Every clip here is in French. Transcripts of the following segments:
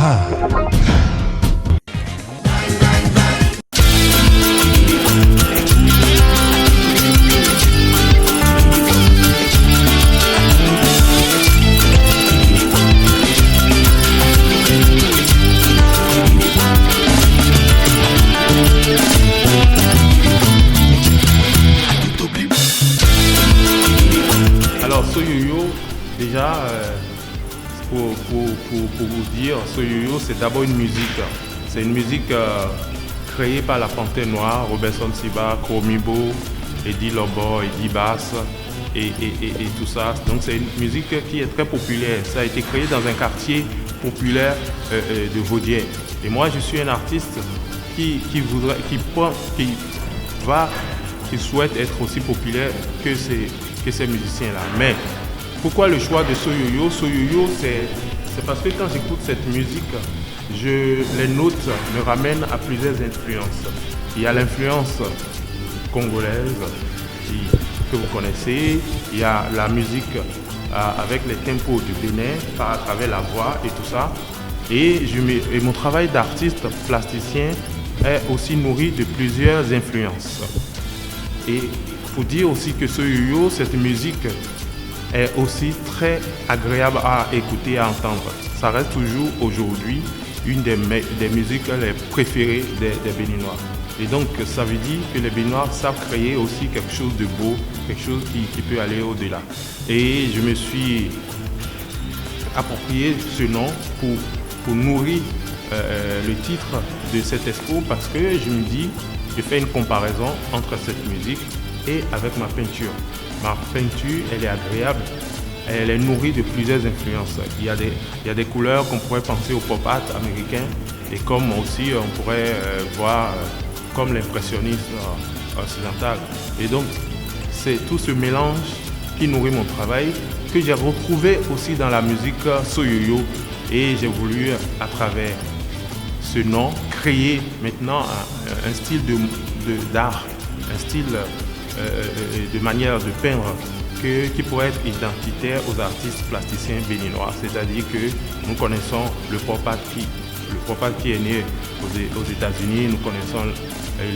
Alors Soyoyo, déjà, pour vous dire, Soyoyo, c'est d'abord une musique. C'est une musique créée par la Panthère Noire, Robertson Siba, Kromibo, Eddie Lobo, Eddie Bass et tout ça. Donc c'est une musique qui est très populaire. Ça a été créé dans un quartier populaire de Vaudier. Et moi, je suis un artiste qui souhaite être aussi populaire que ces musiciens-là. Mais pourquoi le choix de Soyoyo? Soyoyo, c'est parce que quand j'écoute cette musique, les notes me ramènent à plusieurs influences. Il y a l'influence congolaise que vous connaissez, il y a la musique avec les tempos du Bénin, à travers la voix et tout ça. Et mon travail d'artiste plasticien est aussi nourri de plusieurs influences. Et il faut dire aussi que Soyoyo, cette musique, est aussi très agréable à écouter et à entendre. Ça reste toujours aujourd'hui une des musiques les préférées des Béninois. Et donc ça veut dire que les Béninois savent créer aussi quelque chose de beau, quelque chose qui peut aller au-delà. Et je me suis approprié ce nom pour nourrir le titre de cette expo, parce que je me dis, je fais une comparaison entre cette musique et avec ma peinture. Ma peinture, elle est agréable, elle est nourrie de plusieurs influences. Il y a des couleurs qu'on pourrait penser au pop art américain, et comme aussi on pourrait voir comme l'impressionnisme occidental. Et donc c'est tout ce mélange qui nourrit mon travail, que j'ai retrouvé aussi dans la musique Soyoyo, et j'ai voulu à travers ce nom créer maintenant un style d'art, un style de manière de peindre qui pourrait être identitaire aux artistes plasticiens béninois. C'est-à-dire que nous connaissons le pop art qui est né aux États-Unis, nous connaissons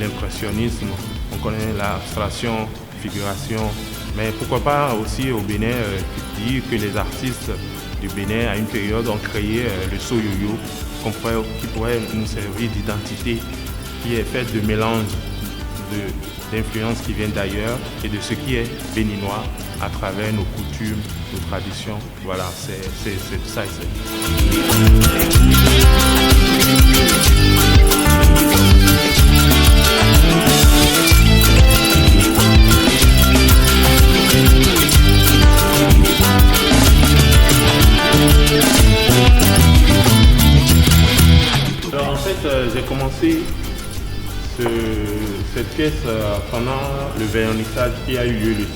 l'impressionnisme, on connaît l'abstraction, figuration, mais pourquoi pas aussi au Bénin dire que les artistes du Bénin à une période ont créé le Soyoyo qui pourrait nous servir d'identité, qui est faite de mélange d'influences qui viennent d'ailleurs et de ce qui est béninois à travers nos coutumes, nos traditions. Voilà, c'est ça. Alors en fait, j'ai commencé cette pièce pendant le vernissage qui a eu lieu le 6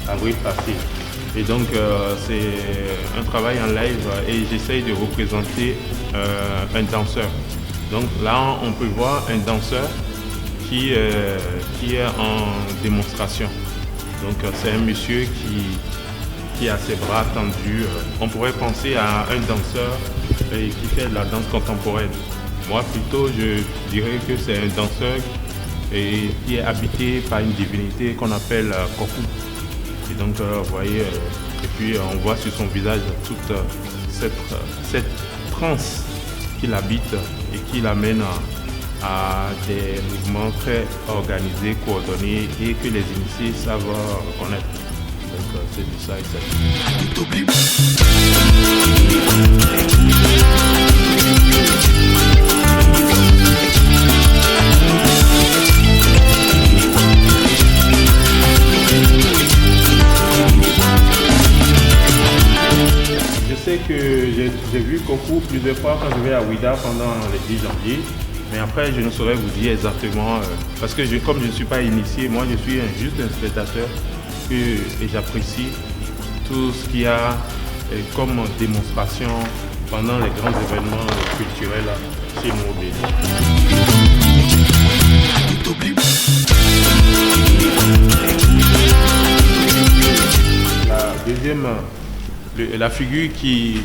avril passé. Et donc c'est un travail en live et j'essaye de représenter un danseur. Donc là on peut voir un danseur qui est en démonstration. Donc c'est un monsieur qui a ses bras tendus. On pourrait penser à un danseur qui fait de la danse contemporaine. Moi plutôt je dirais que c'est un danseur qui est habité par une divinité qu'on appelle Koku. Et donc vous voyez, et puis on voit sur son visage toute cette transe qui l'habite et qui l'amène à des mouvements très organisés, coordonnés et que les initiés savent reconnaître. Donc c'est de ça il s'agit. Je sais que j'ai vu Koku plusieurs fois quand je vais à Ouida pendant le 10 janvier. Mais après, je ne saurais vous dire exactement, parce que comme je ne suis pas initié, moi je suis juste un spectateur et j'apprécie tout ce qu'il y a comme démonstration pendant les grands événements culturels chez nous au Bénin. La deuxième, la figure qui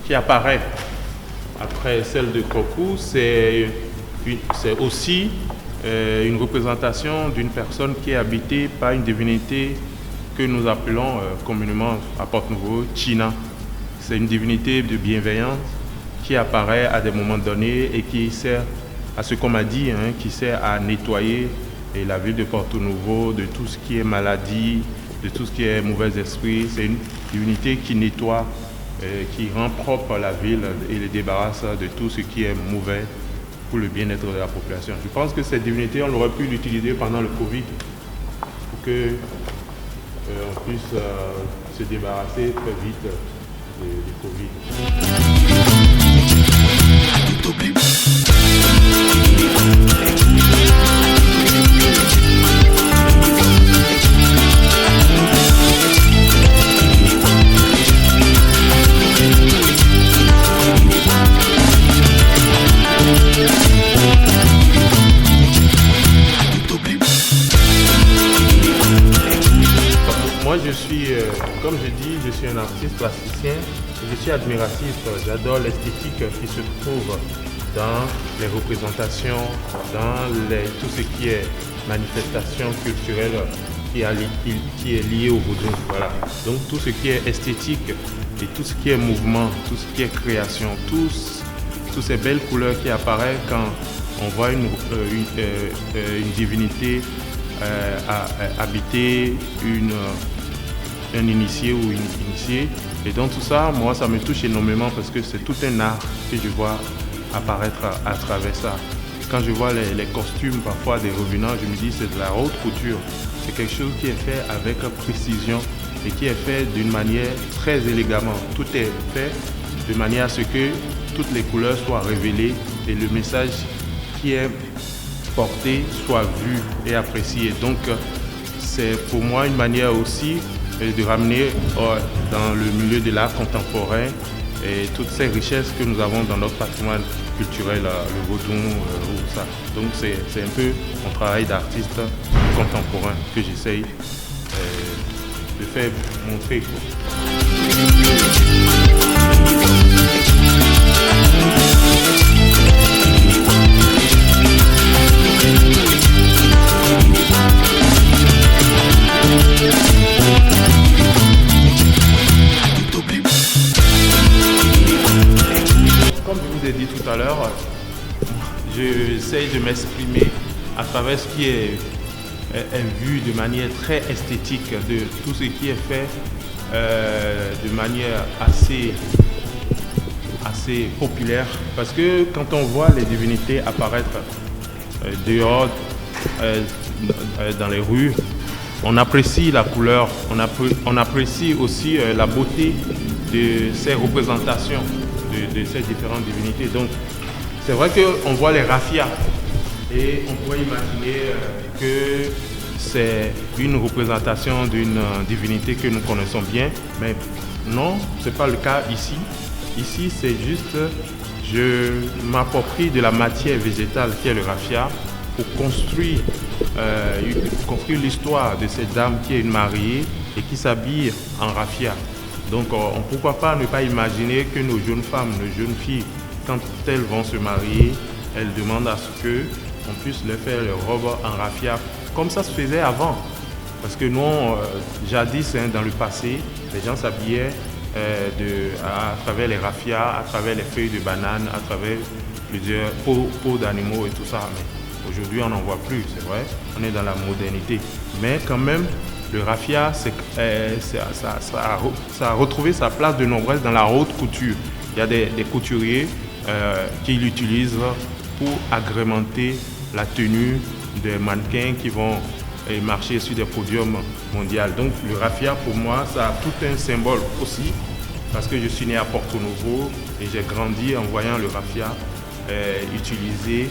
qui apparaît après celle de Kokou, c'est aussi une représentation d'une personne qui est habitée par une divinité que nous appelons communément à Porte-Nouveau China. C'est une divinité de bienveillance qui apparaît à des moments donnés et qui sert à ce qu'on m'a dit, qui sert à nettoyer la ville de Porto-Novo de tout ce qui est maladie, de tout ce qui est mauvais esprit. C'est une divinité qui nettoie, qui rend propre la ville et les débarrasse de tout ce qui est mauvais pour le bien-être de la population. Je pense que cette divinité, on aurait pu l'utiliser pendant le Covid pour que on puisse se débarrasser très vite du Covid. Moi, je suis, comme je dis, je suis un artiste plasticien et je suis admiratif. J'adore l'esthétique qui se trouve dans les représentations, dans tout ce qui est manifestation culturelle qui est lié au vaudou. Voilà. Donc tout ce qui est esthétique et tout ce qui est mouvement, tout ce qui est création, toutes ces belles couleurs qui apparaissent quand on voit une divinité habiter un initié ou une initiée. Et donc tout ça, moi, ça me touche énormément parce que c'est tout un art que je vois apparaître à travers ça. Quand je vois les costumes parfois des revenants, je me dis c'est de la haute couture. C'est quelque chose qui est fait avec précision et qui est fait d'une manière très élégamment. Tout est fait de manière à ce que toutes les couleurs soient révélées et le message qui est porté soit vu et apprécié. Donc c'est pour moi une manière aussi de ramener dans le milieu de l'art contemporain et toutes ces richesses que nous avons dans notre patrimoine culturel, le vaudou ou ça. Donc c'est un peu mon travail d'artiste contemporain que j'essaye de faire montrer. Comme je vous ai dit tout à l'heure, j'essaye de m'exprimer à travers ce qui est vu de manière très esthétique, de tout ce qui est fait de manière assez populaire. Parce que quand on voit les divinités apparaître dehors, dans les rues, on apprécie la couleur, on apprécie aussi la beauté de ces représentations de ces différentes divinités. Donc c'est vrai qu'on voit les raffias et on pourrait imaginer que c'est une représentation d'une divinité que nous connaissons bien, mais non, ce n'est pas le cas ici. Ici, c'est juste, je m'approprie de la matière végétale qui est le raffia pour construire l'histoire de cette dame qui est une mariée et qui s'habille en raffia. Donc pourquoi pas ne pas imaginer que nos jeunes femmes, nos jeunes filles, quand elles vont se marier, elles demandent à ce qu'on puisse leur faire leur robe en raffia, comme ça se faisait avant. Parce que nous, jadis, dans le passé, les gens s'habillaient à travers les raffias, à travers les feuilles de banane, à travers plusieurs peaux d'animaux et tout ça. Mais aujourd'hui, on n'en voit plus, c'est vrai. On est dans la modernité. Mais quand même, le raffia, ça a retrouvé sa place de noblesse dans la haute couture. Il y a des couturiers qui l'utilisent pour agrémenter la tenue des mannequins qui vont marcher sur des podiums mondiaux. Donc le raffia, pour moi, ça a tout un symbole aussi, parce que je suis né à Porto-Novo et j'ai grandi en voyant le raffia utilisé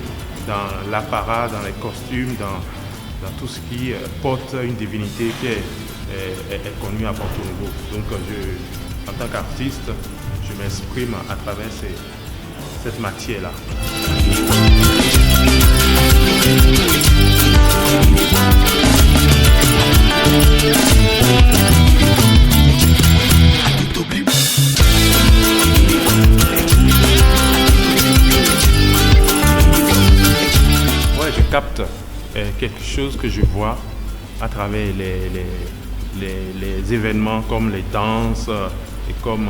dans l'apparat, dans les costumes, dans tout ce qui porte une divinité qui est connue à Porto-Novo. Donc en tant qu'artiste, je m'exprime à travers cette matière-là. T'oublies. capte quelque chose que je vois à travers les événements comme les danses et comme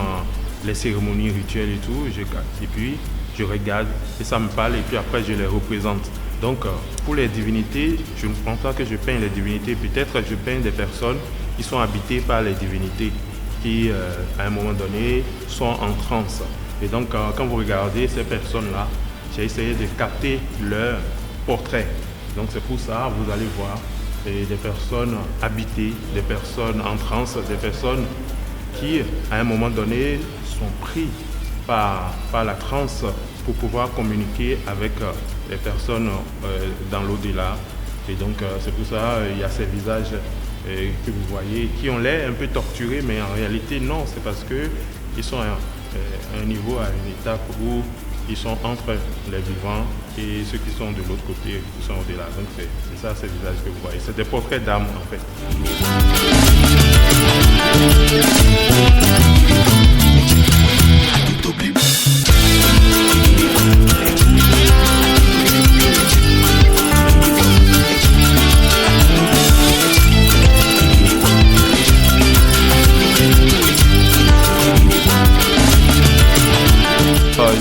les cérémonies rituelles et tout. Je capte. Et puis, je regarde et ça me parle et puis après, je les représente. Donc, pour les divinités, je ne pense pas que je peins les divinités. Peut-être je peins des personnes qui sont habitées par les divinités, qui, à un moment donné, sont en transe. Et donc, quand vous regardez ces personnes-là, j'ai essayé de capter leur portrait. Donc, c'est pour ça, vous allez voir des personnes habitées, des personnes en transe, des personnes qui, à un moment donné, sont pris par la transe pour pouvoir communiquer avec les personnes dans l'au-delà. Et donc, c'est pour ça il y a ces visages que vous voyez qui ont l'air un peu torturés, mais en réalité, non, c'est parce qu'ils sont à un niveau, à une étape où ils sont entre les vivants et ceux qui sont de l'autre côté, qui sont au-delà. Donc, c'est ça, ces visages que vous voyez. C'est des portraits d'âme, en fait.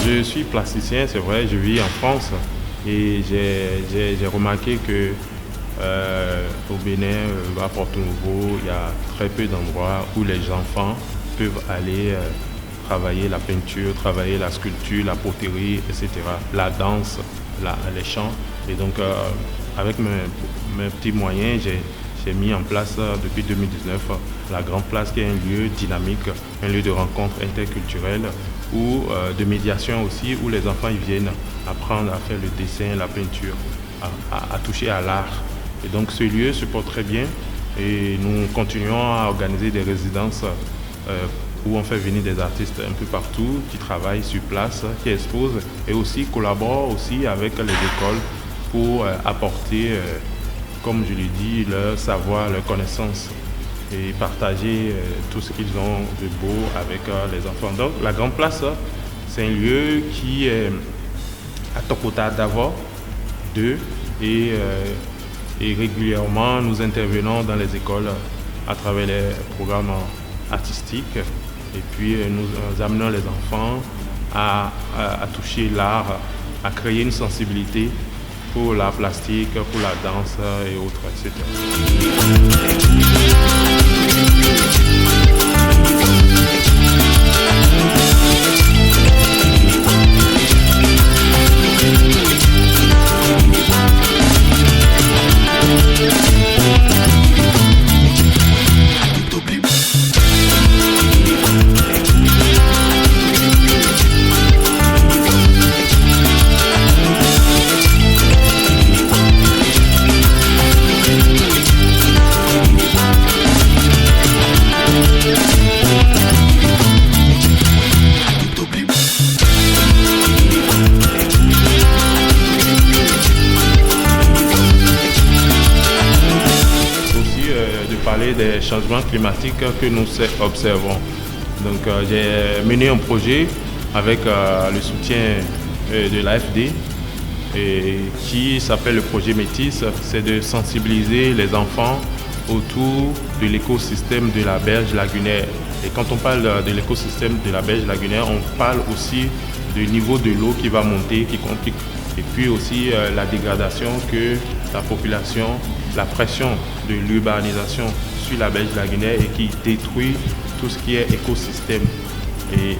Je suis plasticien, c'est vrai, je vis en France et j'ai remarqué que au Bénin, à Porto-Novo, il y a très peu d'endroits où les enfants peuvent aller travailler la peinture, travailler la sculpture, la poterie, etc. La danse, les chants. Et donc, avec mes petits moyens, j'ai mis en place depuis 2019 la Grande Place, qui est un lieu dynamique, un lieu de rencontre interculturelle ou de médiation aussi, où les enfants ils viennent apprendre à faire le dessin, la peinture, à toucher à l'art. Et donc ce lieu se porte très bien et nous continuons à organiser des résidences où on fait venir des artistes un peu partout qui travaillent sur place, qui exposent et aussi collaborent aussi avec les écoles pour apporter, comme je l'ai dit, leur savoir, leur connaissance et partager tout ce qu'ils ont de beau avec les enfants. Donc la Grande Place, c'est un lieu qui est à Tokota d'Avo 2 et régulièrement nous intervenons dans les écoles à travers les programmes artistiques et puis nous amenons les enfants à toucher l'art, à créer une sensibilité pour l'art plastique, pour la danse et autres, etc. Des changements climatiques que nous observons. Donc j'ai mené un projet avec le soutien de l'AFD qui s'appelle le projet Métis. C'est de sensibiliser les enfants autour de l'écosystème de la berge lagunaire. Et quand on parle de l'écosystème de la berge lagunaire, on parle aussi du niveau de l'eau qui va monter, qui complique. Et puis aussi la dégradation que la population, la pression de l'urbanisation sur la berge lagunaire et qui détruit tout ce qui est écosystème.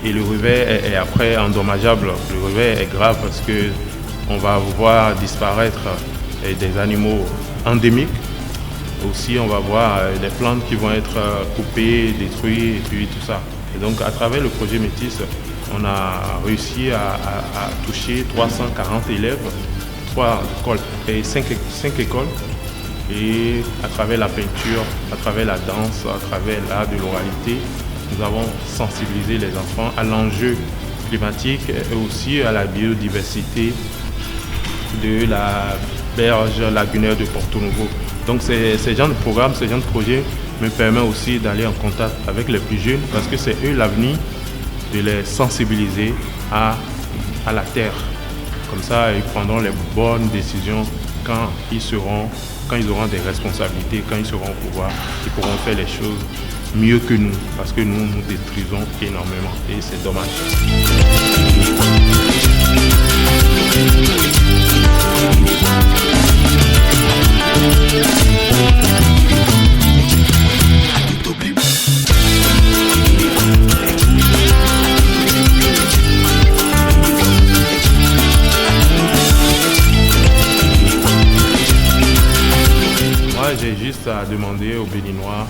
Et le revers est après endommageable. Le revers est grave parce qu'on va voir disparaître des animaux endémiques. Aussi, on va voir des plantes qui vont être coupées, détruites et puis tout ça. Et donc, à travers le projet Métis, on a réussi à toucher 340 élèves, 3 écoles et 5 écoles. Et à travers la peinture, à travers la danse, à travers l'art de l'oralité, nous avons sensibilisé les enfants à l'enjeu climatique et aussi à la biodiversité de la berge lagunaire de Porto-Novo. Donc ces genres de programmes, ces genres de projets me permettent aussi d'aller en contact avec les plus jeunes parce que c'est eux l'avenir, de les sensibiliser à la terre. Comme ça, ils prendront les bonnes décisions quand ils auront des responsabilités, quand ils seront au pouvoir, ils pourront faire les choses mieux que nous, parce que nous détruisons énormément et c'est dommage. Moi, j'ai juste à demander aux Béninois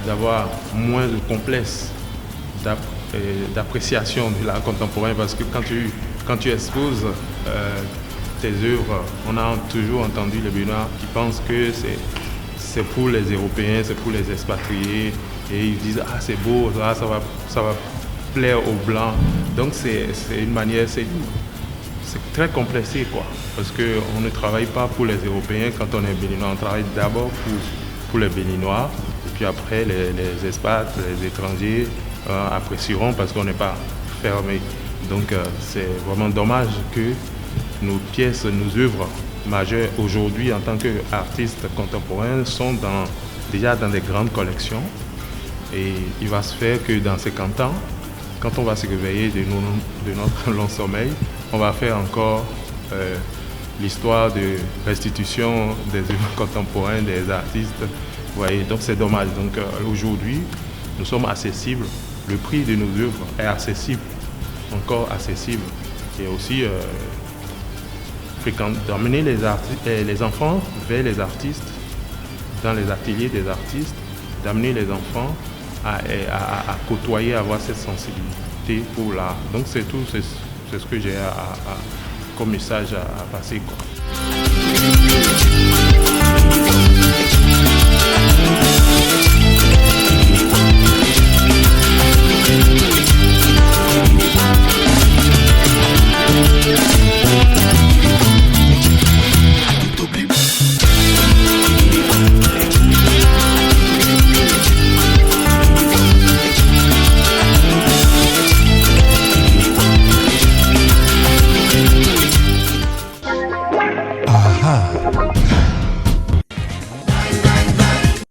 d'avoir moins de complexe d'appréciation de l'art contemporain, parce que quand tu exposes tes œuvres, on a toujours entendu les Béninois qui pensent que c'est pour les Européens, c'est pour les expatriés, et ils disent ah c'est beau, ça va plaire aux Blancs. Donc c'est une manière, c'est très complexé quoi, parce qu'on ne travaille pas pour les Européens quand on est Béninois, on travaille d'abord pour les Béninois, et puis après les expats, les étrangers apprécieront parce qu'on n'est pas fermé. Donc c'est vraiment dommage que nos pièces, nos œuvres majeures aujourd'hui en tant qu'artistes contemporains sont déjà dans des grandes collections, et il va se faire que dans 50 ans, quand on va se réveiller de notre long sommeil, on va faire encore l'histoire de restitution des œuvres contemporaines des artistes. Vous voyez, donc c'est dommage. Donc aujourd'hui, nous sommes accessibles. Le prix de nos œuvres est accessible, encore accessible. Et aussi d'amener les enfants vers les artistes, dans les ateliers des artistes, d'amener les enfants à côtoyer, à avoir cette sensibilité pour l'art. Donc c'est tout, c'est ce que j'ai comme message à passer, quoi.